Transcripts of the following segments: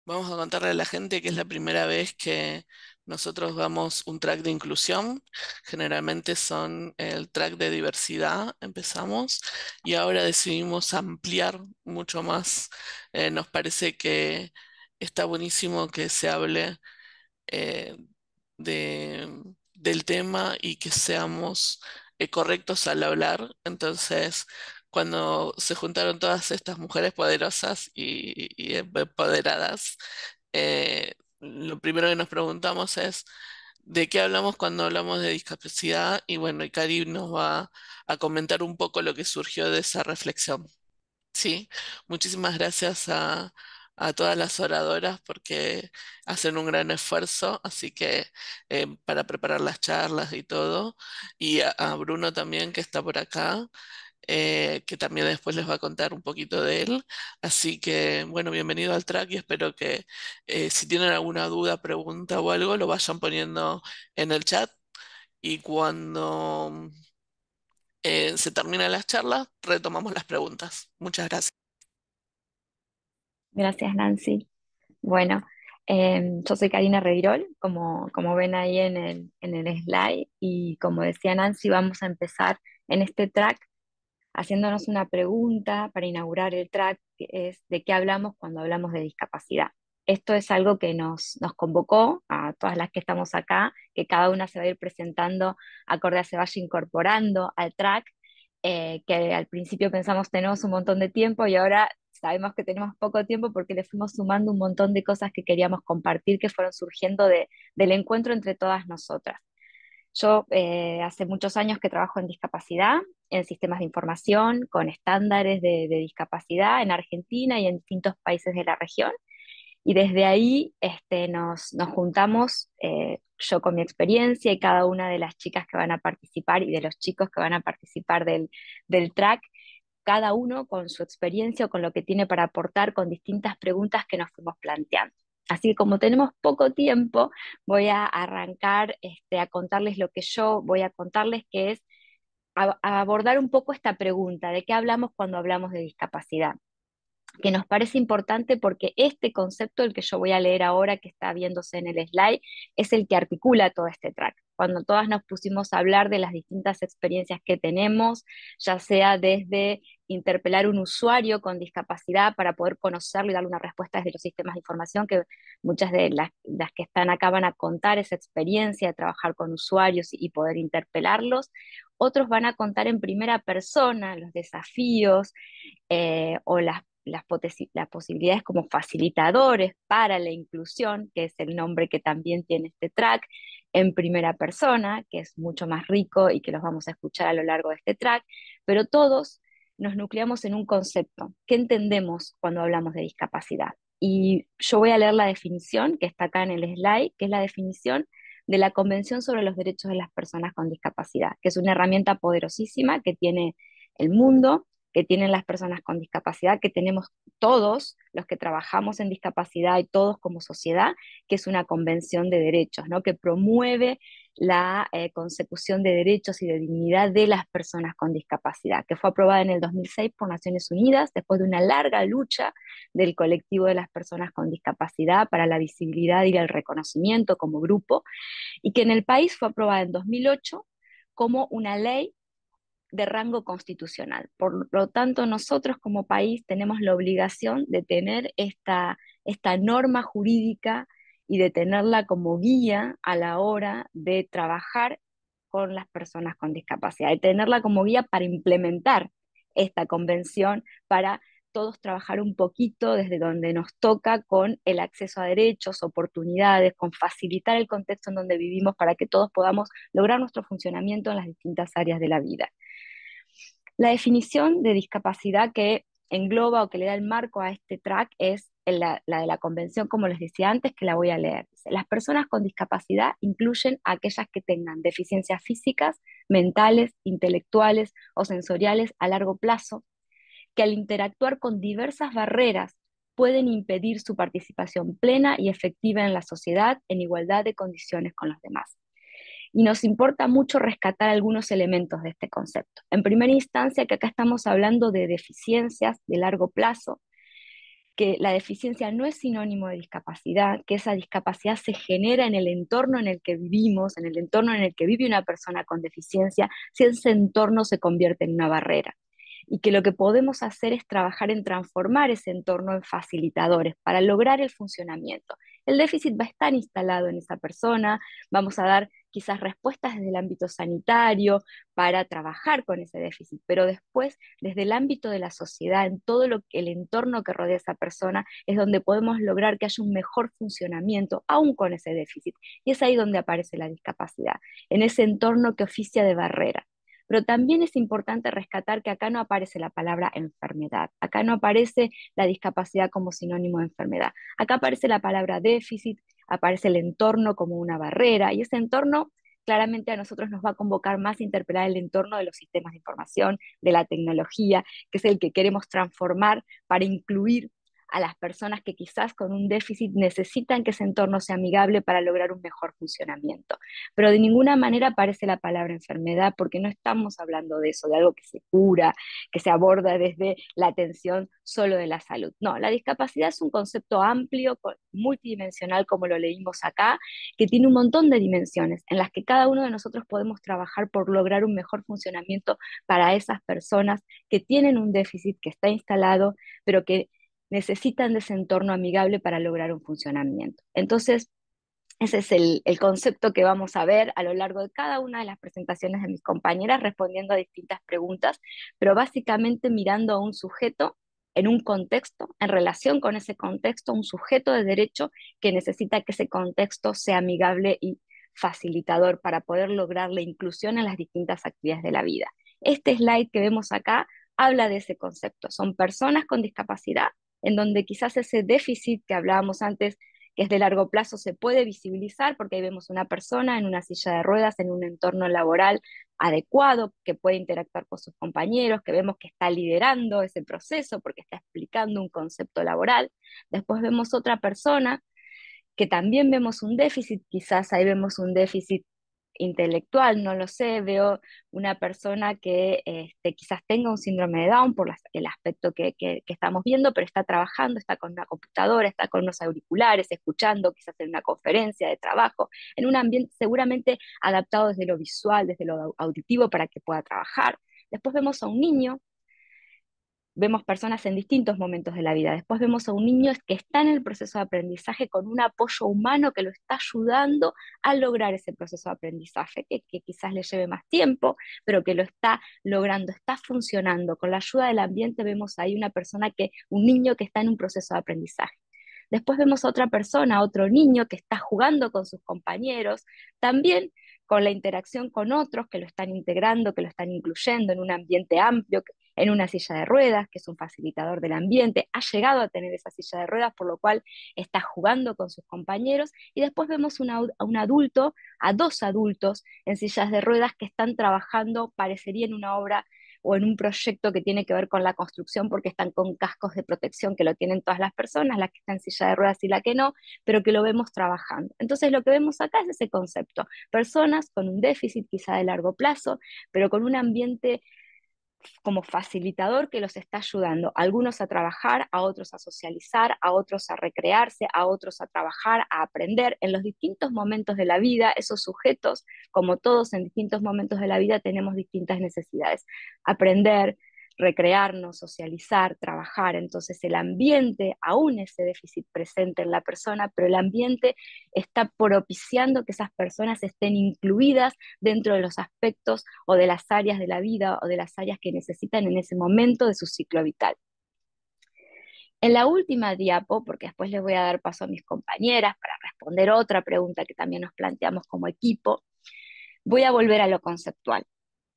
Vamos a contarle a la gente que es la primera vez que nosotros damos un track de inclusión. Generalmente son el track de diversidad, empezamos, y ahora decidimos ampliar mucho más. Nos parece que está buenísimo que se hable eh, del tema y que seamos correctos al hablar. Entonces, cuando se juntaron todas estas mujeres poderosas y empoderadas, lo primero que nos preguntamos es, ¿de qué hablamos cuando hablamos de discapacidad? Y bueno, y Cari nos va a comentar un poco lo que surgió de esa reflexión. Sí, muchísimas gracias a todas las oradoras porque hacen un gran esfuerzo, así que para preparar las charlas y todo, y a Bruno también que está por acá, que también después les va a contar un poquito de él. Así que bueno, bienvenido al track y espero que si tienen alguna duda, pregunta o algo, lo vayan poniendo en el chat y cuando se terminan las charlas, retomamos las preguntas. Muchas gracias. Gracias, Nancy. Bueno, yo soy Karina Revirol, como ven ahí en el slide, y como decía Nancy, vamos a empezar en este track haciéndonos una pregunta para inaugurar el track, que es ¿de qué hablamos cuando hablamos de discapacidad? Esto es algo que nos convocó a todas las que estamos acá, que cada una se va a ir presentando acorde a se vaya incorporando al track, que al principio pensamos tenemos un montón de tiempo y ahora sabemos que tenemos poco tiempo porque le fuimos sumando un montón de cosas que queríamos compartir que fueron surgiendo del encuentro entre todas nosotras. Yo hace muchos años que trabajo en discapacidad, en sistemas de información, con estándares de discapacidad en Argentina y en distintos países de la región. Y desde ahí nos juntamos, yo con mi experiencia y cada una de las chicas que van a participar y de los chicos que van a participar del track, cada uno con su experiencia o con lo que tiene para aportar, con distintas preguntas que nos fuimos planteando. Así que como tenemos poco tiempo, voy a arrancar a contarles lo que yo voy a contarles, que es a abordar un poco esta pregunta, ¿de qué hablamos cuando hablamos de discapacidad? Que nos parece importante porque este concepto, el que yo voy a leer ahora, que está viéndose en el slide, es el que articula todo este track. Cuando todas nos pusimos a hablar de las distintas experiencias que tenemos, ya sea desde interpelar un usuario con discapacidad para poder conocerlo y darle una respuesta desde los sistemas de información, que muchas de las que están acá van a contar esa experiencia de trabajar con usuarios y poder interpelarlos. Otros van a contar en primera persona los desafíos o las posibilidades como facilitadores para la inclusión, que es el nombre que también tiene este track, en primera persona, que es mucho más rico y que los vamos a escuchar a lo largo de este track, pero todos nos nucleamos en un concepto. ¿Qué entendemos cuando hablamos de discapacidad? Y yo voy a leer la definición que está acá en el slide, que es la definición de la Convención sobre los Derechos de las Personas con Discapacidad, que es una herramienta poderosísima que tiene el mundo, que tienen las personas con discapacidad, que tenemos todos los que trabajamos en discapacidad y todos como sociedad, que es una convención de derechos, ¿no? Que promueve la consecución de derechos y de dignidad de las personas con discapacidad, que fue aprobada en el 2006 por Naciones Unidas después de una larga lucha del colectivo de las personas con discapacidad para la visibilidad y el reconocimiento como grupo, y que en el país fue aprobada en 2008 como una ley de rango constitucional. Por lo tanto, nosotros como país tenemos la obligación de tener esta norma jurídica y de tenerla como guía a la hora de trabajar con las personas con discapacidad, de tenerla como guía para implementar esta convención, para todos trabajar un poquito desde donde nos toca con el acceso a derechos, oportunidades, con facilitar el contexto en donde vivimos para que todos podamos lograr nuestro funcionamiento en las distintas áreas de la vida. La definición de discapacidad que engloba o que le da el marco a este track es la de la convención, como les decía antes, que la voy a leer. Dice, las personas con discapacidad incluyen a aquellas que tengan deficiencias físicas, mentales, intelectuales o sensoriales a largo plazo, que al interactuar con diversas barreras pueden impedir su participación plena y efectiva en la sociedad en igualdad de condiciones con los demás, y nos importa mucho rescatar algunos elementos de este concepto. En primera instancia, que acá estamos hablando de deficiencias de largo plazo, que la deficiencia no es sinónimo de discapacidad, que esa discapacidad se genera en el entorno en el que vivimos, en el entorno en el que vive una persona con deficiencia, si ese entorno se convierte en una barrera. Y que lo que podemos hacer es trabajar en transformar ese entorno en facilitadores para lograr el funcionamiento. El déficit va a estar instalado en esa persona, vamos a dar quizás respuestas desde el ámbito sanitario para trabajar con ese déficit, pero después desde el ámbito de la sociedad, en todo el entorno que rodea a esa persona, es donde podemos lograr que haya un mejor funcionamiento, aún con ese déficit. Y es ahí donde aparece la discapacidad, en ese entorno que oficia de barrera. Pero también es importante rescatar que acá no aparece la palabra enfermedad, acá no aparece la discapacidad como sinónimo de enfermedad, acá aparece la palabra déficit, aparece el entorno como una barrera, y ese entorno claramente a nosotros nos va a convocar más a interpelar el entorno de los sistemas de información, de la tecnología, que es el que queremos transformar para incluir a las personas que quizás con un déficit necesitan que ese entorno sea amigable para lograr un mejor funcionamiento. Pero de ninguna manera aparece la palabra enfermedad porque no estamos hablando de eso, de algo que se cura, que se aborda desde la atención solo de la salud. No, la discapacidad es un concepto amplio, multidimensional, como lo leímos acá, que tiene un montón de dimensiones en las que cada uno de nosotros podemos trabajar por lograr un mejor funcionamiento para esas personas que tienen un déficit que está instalado, pero que necesitan de ese entorno amigable para lograr un funcionamiento. Entonces, ese es el concepto que vamos a ver a lo largo de cada una de las presentaciones de mis compañeras, respondiendo a distintas preguntas, pero básicamente mirando a un sujeto en un contexto, en relación con ese contexto, un sujeto de derecho que necesita que ese contexto sea amigable y facilitador para poder lograr la inclusión en las distintas actividades de la vida. Este slide que vemos acá habla de ese concepto. Son personas con discapacidad en donde quizás ese déficit que hablábamos antes, que es de largo plazo, se puede visibilizar porque ahí vemos una persona en una silla de ruedas, en un entorno laboral adecuado, que puede interactuar con sus compañeros, que vemos que está liderando ese proceso porque está explicando un concepto laboral. Después vemos otra persona que también vemos un déficit, quizás ahí vemos un déficit intelectual, no lo sé, veo una persona que quizás tenga un síndrome de Down por el aspecto que estamos viendo, pero está trabajando, está con una computadora, está con unos auriculares, escuchando, quizás en una conferencia de trabajo, en un ambiente seguramente adaptado desde lo visual, desde lo auditivo para que pueda trabajar. Después vemos a un niño, vemos personas en distintos momentos de la vida. Después vemos a un niño que está en el proceso de aprendizaje con un apoyo humano que lo está ayudando a lograr ese proceso de aprendizaje, que quizás le lleve más tiempo, pero que lo está logrando, está funcionando. Con la ayuda del ambiente vemos ahí un niño que está en un proceso de aprendizaje. Después vemos a otra persona, otro niño que está jugando con sus compañeros, también con la interacción con otros que lo están integrando, que lo están incluyendo en un ambiente amplio, en una silla de ruedas, que es un facilitador del ambiente, ha llegado a tener esa silla de ruedas, por lo cual está jugando con sus compañeros, y después vemos a un adulto, a dos adultos en sillas de ruedas que están trabajando, parecería en una obra o en un proyecto que tiene que ver con la construcción porque están con cascos de protección que lo tienen todas las personas, la que está en silla de ruedas y la que no, pero que lo vemos trabajando. Entonces lo que vemos acá es ese concepto, personas con un déficit quizá de largo plazo, pero con un ambiente como facilitador que los está ayudando, a algunos a trabajar, a otros a socializar, a otros a recrearse, a otros a trabajar, a aprender. En los distintos momentos de la vida, esos sujetos, como todos en distintos momentos de la vida, tenemos distintas necesidades. Aprender, recrearnos, socializar, trabajar. Entonces el ambiente, aún ese déficit presente en la persona, pero el ambiente está propiciando que esas personas estén incluidas dentro de los aspectos o de las áreas de la vida o de las áreas que necesitan en ese momento de su ciclo vital. En la última diapo, porque después les voy a dar paso a mis compañeras para responder otra pregunta que también nos planteamos como equipo, voy a volver a lo conceptual,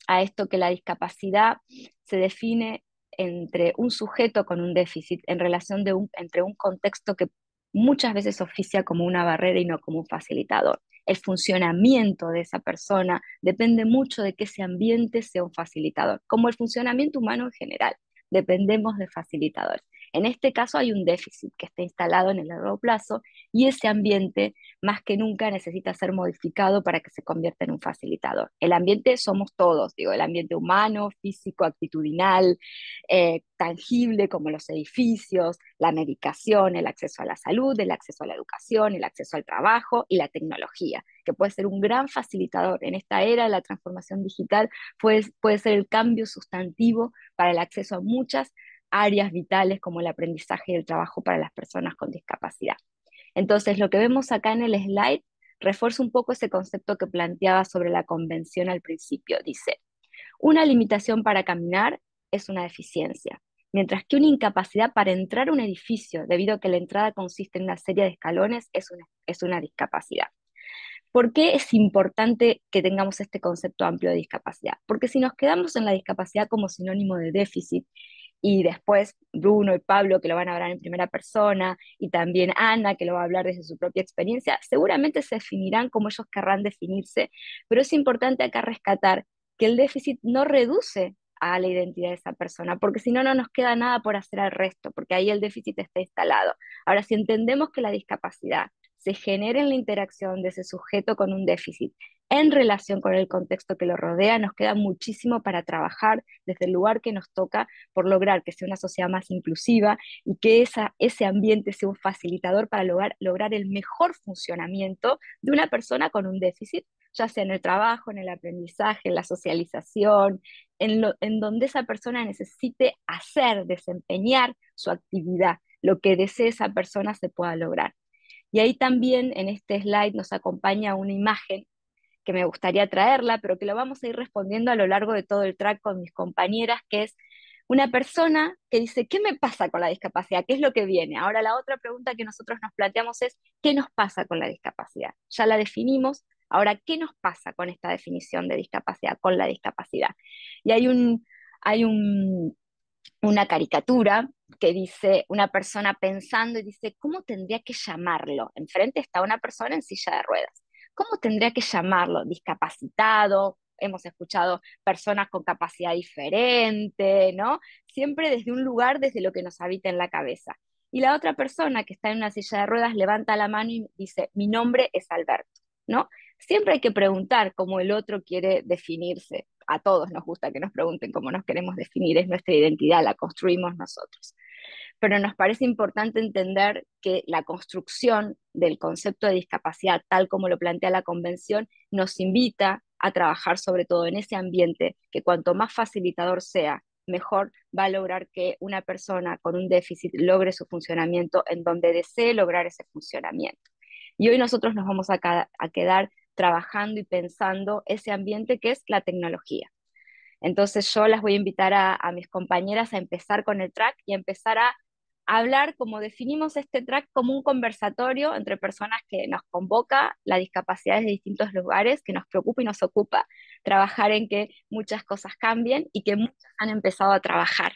a esto que la discapacidad se define entre un sujeto con un déficit en relación entre un contexto que muchas veces oficia como una barrera y no como un facilitador. El funcionamiento de esa persona depende mucho de que ese ambiente sea un facilitador, como el funcionamiento humano en general. Dependemos de facilitadores. En este caso hay un déficit que está instalado en el largo plazo y ese ambiente más que nunca necesita ser modificado para que se convierta en un facilitador. El ambiente somos todos, digo, el ambiente humano, físico, actitudinal, tangible como los edificios, la medicación, el acceso a la salud, el acceso a la educación, el acceso al trabajo y la tecnología, que puede ser un gran facilitador. En esta era de la transformación digital puede ser el cambio sustantivo para el acceso a muchas áreas vitales como el aprendizaje y el trabajo para las personas con discapacidad. Entonces, lo que vemos acá en el slide refuerza un poco ese concepto que planteaba sobre la convención al principio. Dice, una limitación para caminar es una deficiencia, mientras que una incapacidad para entrar a un edificio, debido a que la entrada consiste en una serie de escalones, es una discapacidad. ¿Por qué es importante que tengamos este concepto amplio de discapacidad? Porque si nos quedamos en la discapacidad como sinónimo de déficit, y después Bruno y Pablo, que lo van a hablar en primera persona, y también Ana, que lo va a hablar desde su propia experiencia, seguramente se definirán como ellos querrán definirse, pero es importante acá rescatar que el déficit no reduce a la identidad de esa persona, porque si no, no nos queda nada por hacer al resto, porque ahí el déficit está instalado. Ahora, si entendemos que la discapacidad se genera en la interacción de ese sujeto con un déficit en relación con el contexto que lo rodea, nos queda muchísimo para trabajar desde el lugar que nos toca por lograr que sea una sociedad más inclusiva y que ese ambiente sea un facilitador para lograr el mejor funcionamiento de una persona con un déficit, ya sea en el trabajo, en el aprendizaje, en la socialización, en donde esa persona necesite hacer, desempeñar su actividad, lo que desee esa persona se pueda lograr. Y ahí también en este slide nos acompaña una imagen que me gustaría traerla, pero que lo vamos a ir respondiendo a lo largo de todo el track con mis compañeras, que es una persona que dice, ¿qué me pasa con la discapacidad? ¿Qué es lo que viene? Ahora la otra pregunta que nosotros nos planteamos es, ¿qué nos pasa con la discapacidad? Ya la definimos, ahora, ¿qué nos pasa con esta definición de discapacidad, con la discapacidad? Y hay una caricatura que dice una persona pensando y dice, ¿cómo tendría que llamarlo? Enfrente está una persona en silla de ruedas. ¿Cómo tendría que llamarlo? Discapacitado, hemos escuchado personas con capacidad diferente, ¿no? Siempre desde un lugar, desde lo que nos habita en la cabeza. Y la otra persona que está en una silla de ruedas levanta la mano y dice, mi nombre es Alberto, ¿no? Siempre hay que preguntar cómo el otro quiere definirse. A todos nos gusta que nos pregunten cómo nos queremos definir, es nuestra identidad, la construimos nosotros. Pero nos parece importante entender que la construcción del concepto de discapacidad, tal como lo plantea la Convención, nos invita a trabajar sobre todo en ese ambiente que cuanto más facilitador sea, mejor va a lograr que una persona con un déficit logre su funcionamiento en donde desee lograr ese funcionamiento. Y hoy nosotros nos vamos a quedar trabajando y pensando ese ambiente que es la tecnología. Entonces yo las voy a invitar a mis compañeras a empezar con el track y a empezar a hablar, como definimos este track, como un conversatorio entre personas que nos convoca la discapacidad de distintos lugares, que nos preocupa y nos ocupa trabajar en que muchas cosas cambien y que muchas han empezado a trabajar